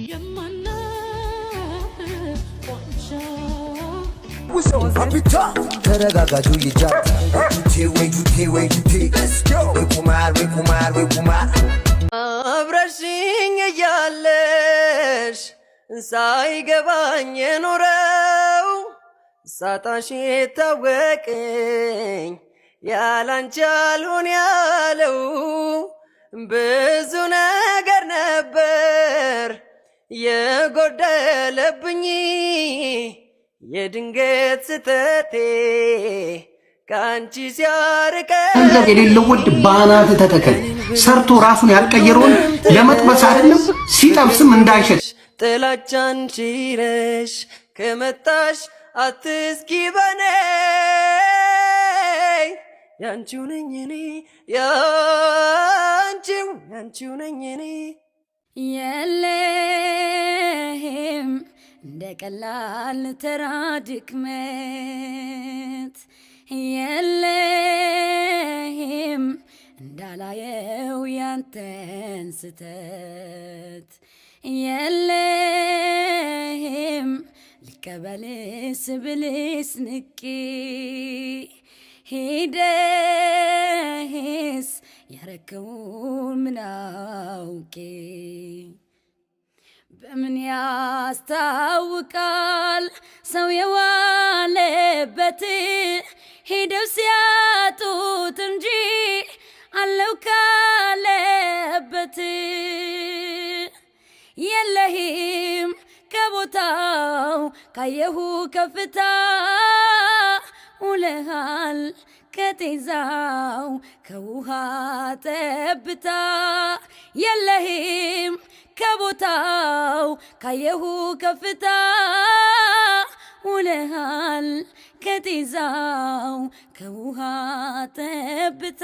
يمنا وانشا Apita teragaga juyija juti let's go we kumar አብረሽኝ እያለሽ ሳይገባኝ ኖረው ሳጣሽ ታወቀኝ ያላንቺ አልሆን ያለው ብዙ ነገር ነበር የጎደለብኝ የድንገት ስተቴ ካንቺ ሲያርቀኝ ገንዘብ የሌለው ወድ ባናት ተተከለ ሰርቶ ራሱን ያልቀየረውን ለመጥበስ አይደለም ሲጠብስም እንዳይሸት ጥላቻን ችለሽ ከመጣሽ አትስኪ በኔ ያንቺው ነኝ እኔ ያንቺው ነኝ እኔ የለህም እንደ ቀላል ተራ ድክመት የለህም እንዳላየው ያንተን ስተት የለህም ልቀበልስ ብልስ ንቄ ሄደህስ ያረከውን ምን አውቄ በምን ያስታውቃል ሰው የዋለበት ሄደው ሲያጡት እንጂ አለው ካለበት የለህም ከቦታው ካየሁ ከፍታ ውለሃል ከጤዛው ከውሃ ጠብታ የለህም ከቦታው ካየሁ ከፍታ ውለሃል ከጤዛው ከውሃ ጠብታ